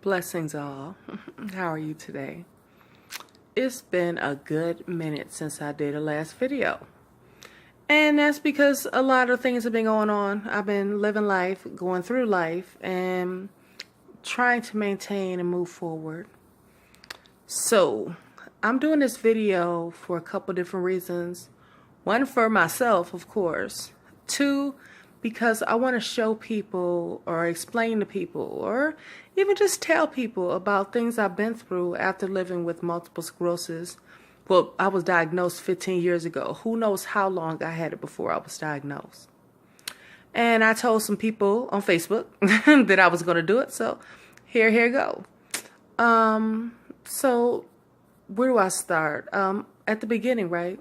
Blessings all. How are you today? It's been a good minute since I did a last video. And that's because a lot of things have been going on. I've been living life, going through life, and trying to maintain and move forward. So, I'm doing this video for a couple different reasons. One, for myself, of course. Two, because I want to show people or explain to people or even just tell people about things I've been through after living with multiple sclerosis. Well, I was diagnosed 15 years ago. Who knows how long I had it before I was diagnosed. And I told some people on Facebook that I was going to do it. So here you go. So where do I start? At the beginning, right?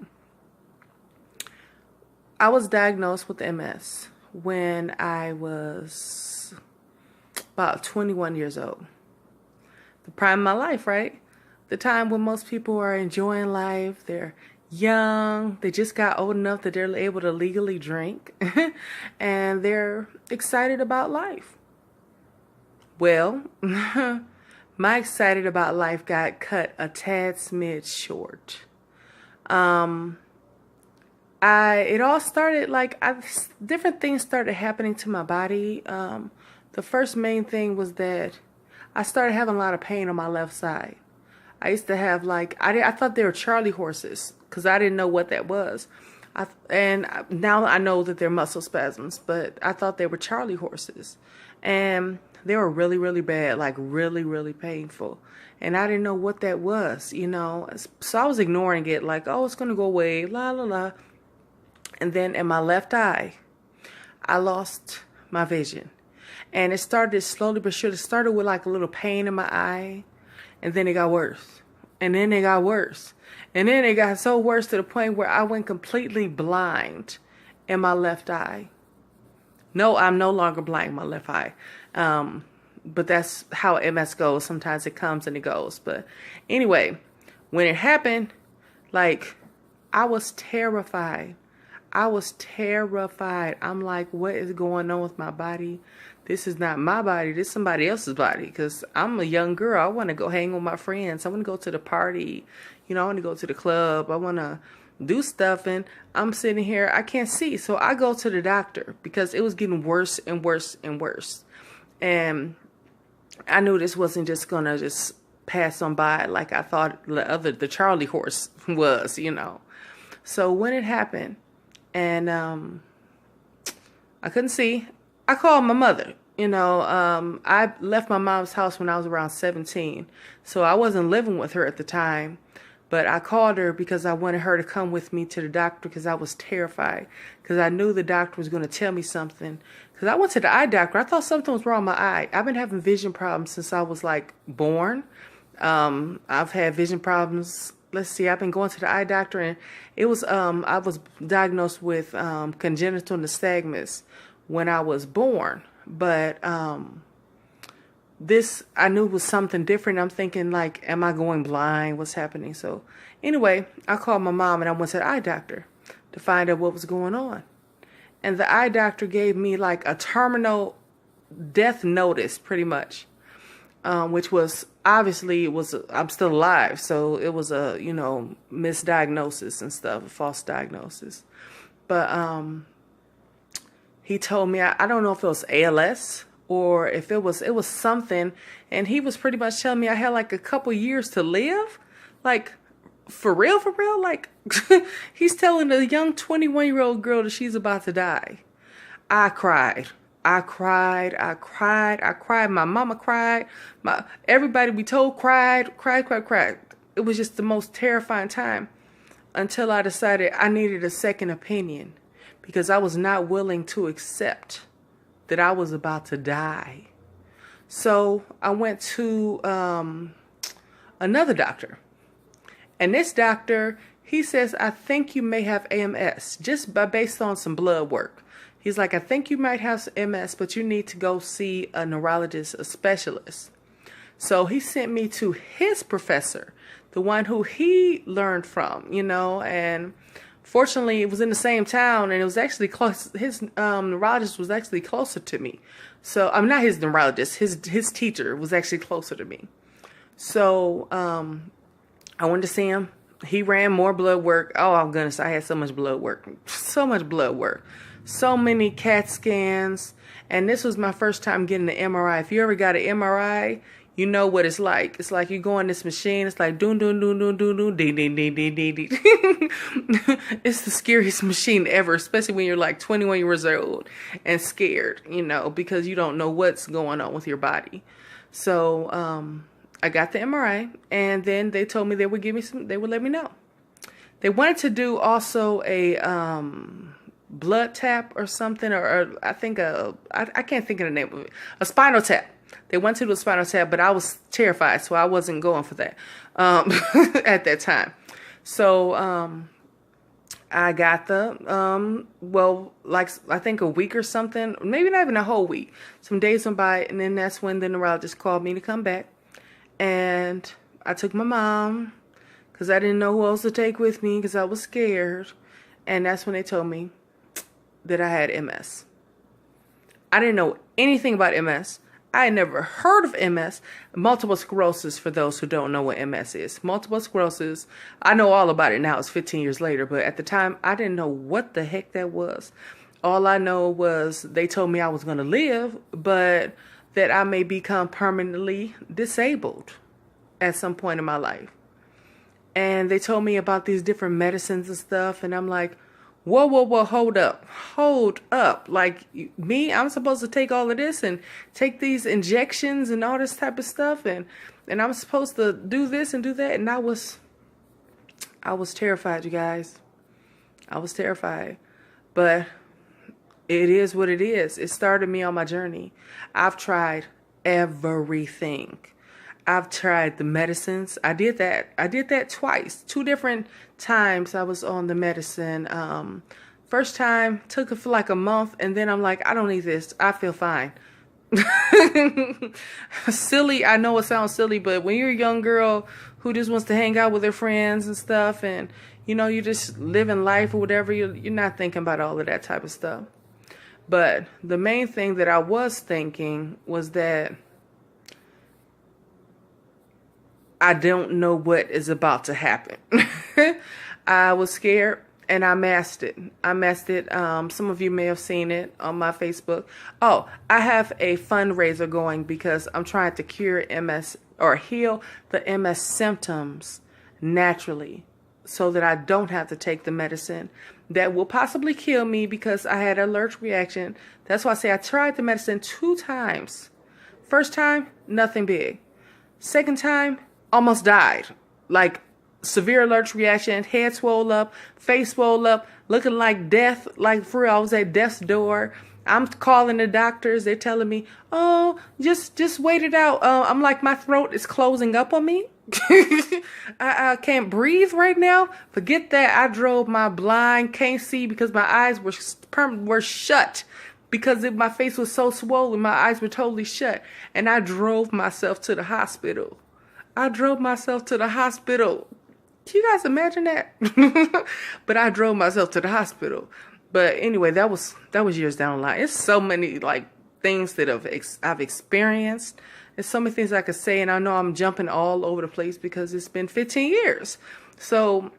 I was diagnosed with MS when I was about 21 years old. The prime of my life, right? The time when most people are enjoying life. They're young. They just got old enough that they're able to legally drink. And they're excited about life. Well, my excited about life got cut a tad smidge short. It all started different things started happening to my body. The first main thing was that I started having a lot of pain on my left side. I used to have I thought they were Charlie horses because I didn't know what that was. And now I know that they're muscle spasms, but I thought they were Charlie horses. And they were really, really bad, really, really painful. And I didn't know what that was, So I was ignoring it oh, it's going to go away, la, la, la. And then in my left eye, I lost my vision. And it started slowly but surely. It started with a little pain in my eye. And then it got worse. And then it got worse. And then it got so worse to the point where I went completely blind in my left eye. No, I'm no longer blind in my left eye. But that's how MS goes. Sometimes it comes and it goes. But anyway, when it happened, I was terrified. I was terrified. I'm like, what is going on with my body? This is not my body. This is somebody else's body. Because I'm a young girl. I want to go hang with my friends. I want to go to the party. I want to go to the club. I want to do stuff. And I'm sitting here. I can't see. So I go to the doctor because it was getting worse and worse and worse. And I knew this wasn't just going to just pass on by like I thought the Charlie horse was, So when it happened, and I couldn't see. I called my mother. I left my mom's house when I was around 17. So I wasn't living with her at the time. But I called her because I wanted her to come with me to the doctor because I was terrified. Because I knew the doctor was going to tell me something. Because I went to the eye doctor. I thought something was wrong with my eye. I've been having vision problems since I was born. I've had vision problems. Let's see, I've been going to the eye doctor, and it was, I was diagnosed with congenital nystagmus when I was born. But this, I knew was something different. I'm thinking, am I going blind? What's happening? So anyway, I called my mom, and I went to the eye doctor to find out what was going on. And the eye doctor gave me a terminal death notice, pretty much. Which was obviously I'm still alive, so it was a misdiagnosis and stuff, a false diagnosis. But he told me I don't know if it was ALS or if it was something, and he was pretty much telling me I had a couple years to live, for real, he's telling a young 21-year-old girl that she's about to die. I cried. I cried. My mama cried. Everybody we told cried. It was just the most terrifying time until I decided I needed a second opinion because I was not willing to accept that I was about to die. So I went to another doctor. And this doctor, he says, I think you may have AMS based on some blood work. He's like, I think you might have MS, but you need to go see a neurologist, a specialist. So he sent me to his professor, the one who he learned from, and Fortunately, it was in the same town, and it was actually close. His neurologist was actually closer to me. So I'm not his neurologist. His teacher was actually closer to me. So I went to see him. He ran more blood work. Oh, goodness, I had so much blood work. So much blood work. So many CAT scans. And this was my first time getting an MRI. If you ever got an MRI, you know what it's like. It's like you go in this machine. It's like doon, doon, doon, doon, doon, doon, ding, ding, ding, ding, ding, ding. It's the scariest machine ever, especially when you're like 21 years old and scared, because you don't know what's going on with your body. So, I got the MRI, and then they told me they would let me know. They wanted to do also a blood tap or something, or I think I can't think of the name of it, a spinal tap. They went to do a spinal tap, but I was terrified, so I wasn't going for that at that time. So I got I think a week or something, maybe not even a whole week. Some days went by, and then that's when the neurologist called me to come back. And I took my mom because I didn't know who else to take with me because I was scared. And that's when they told me that I had MS. I didn't know anything about MS. I had never heard of MS. Multiple sclerosis, for those who don't know what MS is. Multiple sclerosis. I know all about it now. It's 15 years later. But at the time, I didn't know what the heck that was. All I know was they told me I was going to live, but that I may become permanently disabled at some point in my life. And they told me about these different medicines and stuff. And I'm like, whoa, hold up. Like, me, I'm supposed to take all of this and take these injections and all this type of stuff. And I'm supposed to do this and do that. And I was terrified, you guys. I was terrified. But it is what it is. It started me on my journey. I've tried everything. I've tried the medicines. I did that twice. 2 different times I was on the medicine. First time took it for like a month, and then I'm like, I don't need this. I feel fine. Silly. I know it sounds silly, but when you're a young girl who just wants to hang out with her friends and stuff, and you're just living life or whatever, you're not thinking about all of that type of stuff. But the main thing that I was thinking was that I don't know what is about to happen. I was scared, and I masked it. Some of you may have seen it on my Facebook. Oh, I have a fundraiser going because I'm trying to cure MS or heal the MS symptoms naturally so that I don't have to take the medicine that will possibly kill me because I had an allergic reaction. That's why I say I tried the medicine 2 times. First time, nothing big. Second time, almost died. Like, severe allergic reaction, head swole up, face swole up, looking like death. Like, for real, I was at death's door. I'm calling the doctors. They're telling me, oh, just wait it out. I'm like, my throat is closing up on me. I can't breathe right now. Forget that. I drove my blind, can't see because my eyes were shut because my face was so swollen. My eyes were totally shut. And I drove myself to the hospital. Can you guys imagine that? But I drove myself to the hospital. But anyway, that was years down the line. It's so many like things that I've experienced. There's so many things I could say, and I know I'm jumping all over the place because it's been 15 years. So,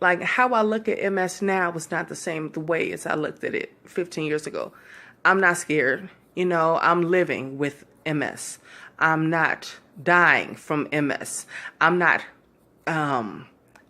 like, how I look at MS now was not the same the way as I looked at it 15 years ago. I'm not scared. I'm living with MS. I'm not dying from MS. I'm not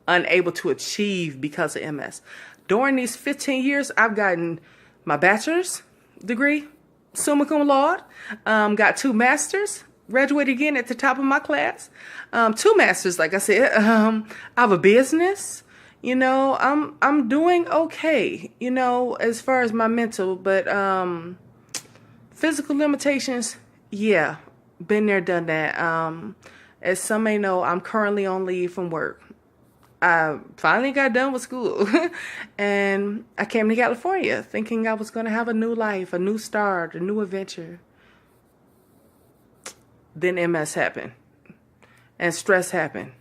unable to achieve because of MS. During these 15 years, I've gotten my bachelor's degree, summa cum laude, got 2 masters, graduated again at the top of my class, 2 masters, like I said. I have a business. I'm doing okay, as far as my mental, but physical limitations, yeah, been there, done that. As some may know, I'm currently on leave from work. I finally got done with school and I came to California thinking I was going to have a new life, a new start, a new adventure. Then MS happened and stress happened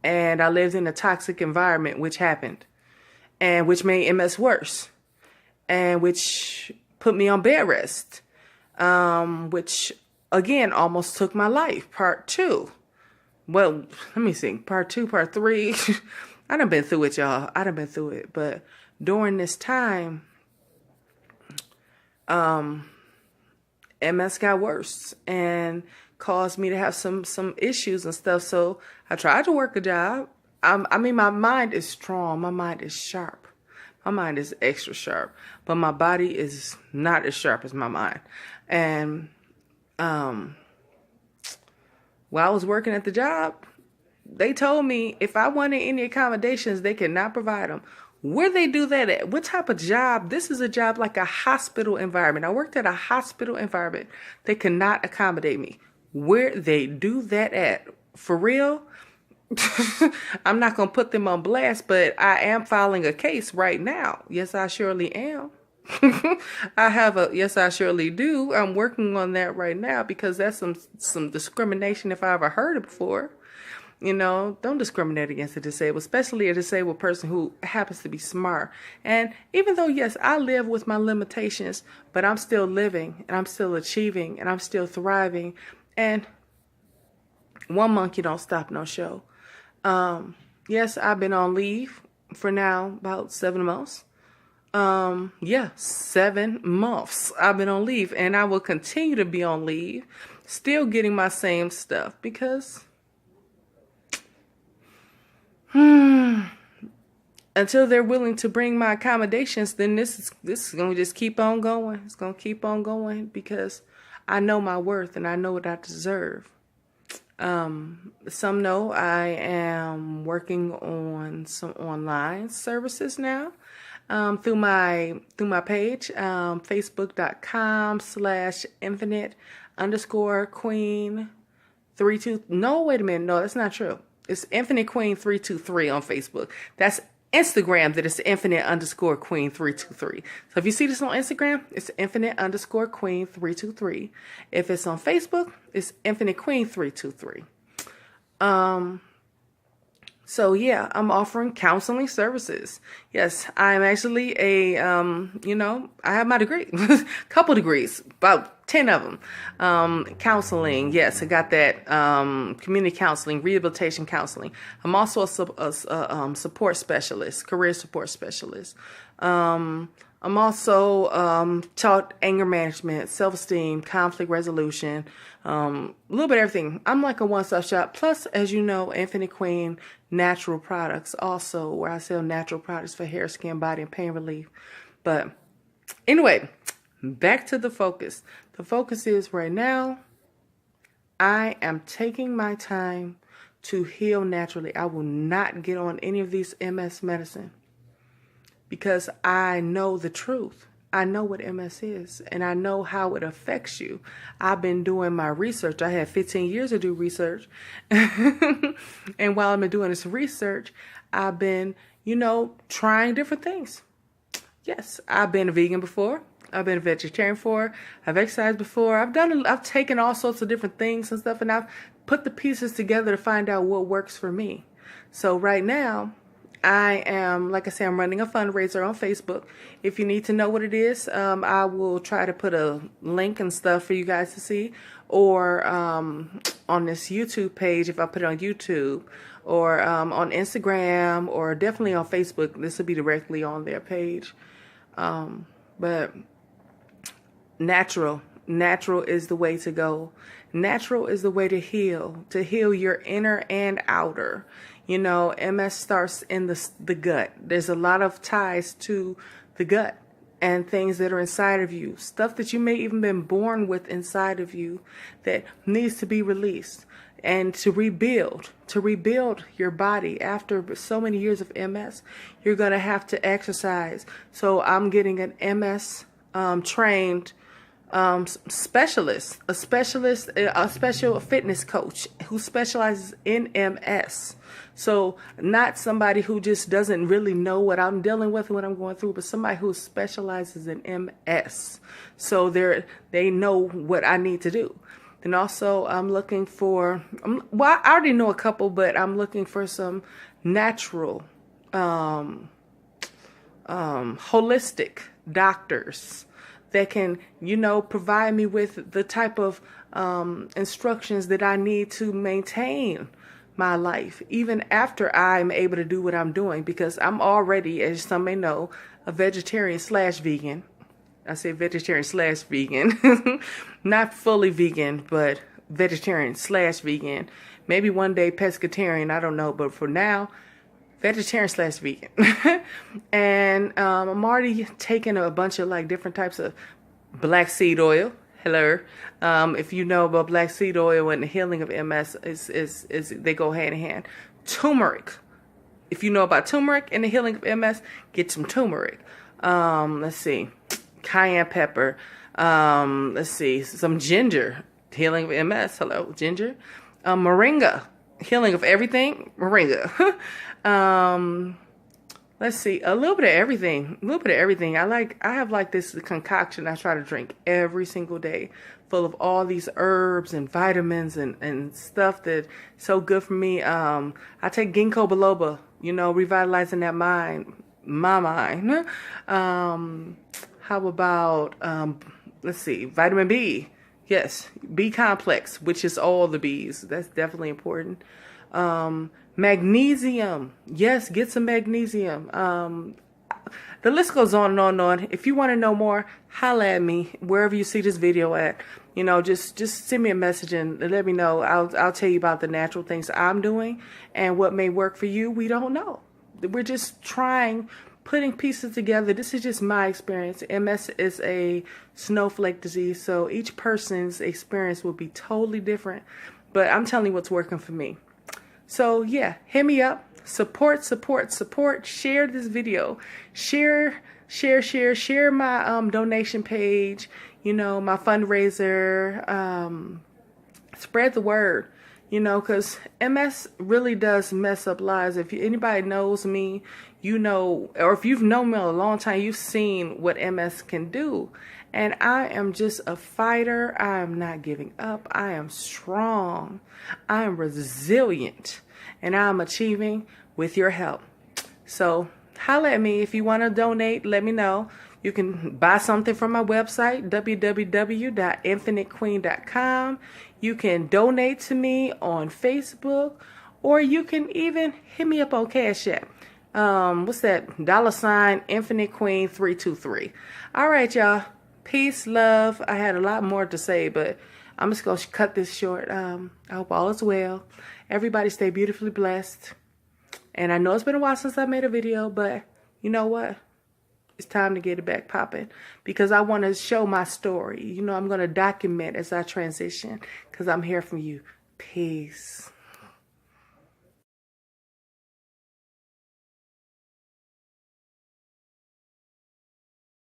and I lived in a toxic environment, which happened. and which made MS worse, and which put me on bed rest, which again almost took my life. Part two. Well, let me see. Part two, part three. I done been through it, y'all. I done been through it. But during this time, MS got worse and caused me to have some issues and stuff. So I tried to work a job. I mean, my mind is strong. My mind is sharp. My mind is extra sharp. But my body is not as sharp as my mind. And while I was working at the job, they told me if I wanted any accommodations, they could not provide them. Where they do that at? What type of job? This is a job like a hospital environment. I worked at a hospital environment. They could not accommodate me. Where they do that at? For real? I'm not going to put them on blast, but I am filing a case right now. Yes, I surely am. Yes, I surely do. I'm working on that right now because that's some discrimination if I ever heard it before. You know, don't discriminate against the disabled, especially a disabled person who happens to be smart. And even though, yes, I live with my limitations, but I'm still living and I'm still achieving and I'm still thriving. And one monkey don't stop no show. Yes, I've been on leave for now about 7 months. 7 months I've been on leave, and I will continue to be on leave, still getting my same stuff because until they're willing to bring my accommodations, then this is going to just keep on going. It's going to keep on going because I know my worth and I know what I deserve. Some know I am working on some online services now. Through my page, facebook.com/infinite_queen32. No, wait a minute. No, that's not true. It's Infinite Queen 323 on Facebook. That's Instagram, that is Infinite_Queen 323. So if you see this on Instagram, it's Infinite_Queen 323. If it's on Facebook, it's Infinite Queen 323. So yeah, I'm offering counseling services. Yes, I'm actually I have my degree, couple degrees, about 10 of them. Counseling. Yes, I got that. Community counseling, rehabilitation counseling. I'm also a support specialist, career support specialist. I'm also taught anger management, self-esteem, conflict resolution, a little bit of everything. I'm like a one-stop shop. Plus, as you know, Infinite Queen Natural Products, also where I sell natural products for hair, skin, body, and pain relief. But anyway, back to the focus. The focus is right now, I am taking my time to heal naturally. I will not get on any of these MS medicine because I know the truth. I know what MS is, and I know how it affects you. I've been doing my research. I had 15 years to do research. And while I've been doing this research, I've been, trying different things. Yes, I've been a vegan before. I've been a vegetarian before. I've exercised before. I've taken all sorts of different things and stuff, and I've put the pieces together to find out what works for me. So right now, I am, like I say, I'm running a fundraiser on Facebook. If you need to know what it is, I will try to put a link and stuff for you guys to see, or on this YouTube page if I put it on YouTube, or on Instagram, or definitely on Facebook. This will be directly on their page. But natural is the way to go. Natural is the way to heal your inner and outer. MS starts in the gut. There's a lot of ties to the gut and things that are inside of you, stuff that you may even been born with inside of you that needs to be released and to rebuild your body. After so many years of MS, you're going to have to exercise. So I'm getting an MS trained specialist, a special fitness coach who specializes in MS. So not somebody who just doesn't really know what I'm dealing with and what I'm going through, but somebody who specializes in MS. So they know what I need to do. And also I'm looking for, I already know a couple, but I'm looking for some natural holistic doctors that can, provide me with the type of instructions that I need to maintain my life, even after I'm able to do what I'm doing, because I'm already, as some may know, a vegetarian slash vegan. I say vegetarian slash vegan, not fully vegan, but vegetarian slash vegan. Maybe one day pescatarian, I don't know, but for now, vegetarian slash vegan. And I'm already taking a bunch of like different types of black seed oil. Hello. If you know about black seed oil and the healing of MS, is they go hand in hand. Turmeric. If you know about turmeric and the healing of MS, get some turmeric. Let's see. Cayenne pepper. Let's see. Some ginger. Healing of MS. Hello. Ginger. Moringa. Healing of everything. Moringa. Let's see, a little bit of everything. A little bit of everything. I have like this concoction I try to drink every single day, full of all these herbs and vitamins and stuff that's so good for me. I take ginkgo biloba, revitalizing that my mind. How about let's see, vitamin B. Yes, B complex, which is all the B's. That's definitely important. Magnesium. Yes, get some magnesium. The list goes on and on and on. If you want to know more, holla at me wherever you see this video at. Just send me a message and let me know. I'll tell you about the natural things I'm doing and what may work for you. We don't know. We're just putting pieces together. This is just my experience. MS is a snowflake disease, so each person's experience will be totally different. But I'm telling you what's working for me. So yeah, hit me up. Support. Share this video. Share my donation page. My fundraiser. Spread the word. Because MS really does mess up lives. If anybody knows me, or if you've known me a long time, you've seen what MS can do. And I am just a fighter. I am not giving up. I am strong. I am resilient. And I'm achieving with your help. So holla at me if you want to donate. Let me know. You can buy something from my website, www.infinitequeen.com. You can donate to me on Facebook, or you can even hit me up on Cash App. What's that? $ Infinite Queen 323. All right, y'all. Peace, love. I had a lot more to say, but I'm just going to cut this short. I hope all is well. Everybody stay beautifully blessed. And I know it's been a while since I made a video, but you know what? It's time to get it back popping, because I want to show my story. I'm going to document as I transition, because I'm here for you. Peace.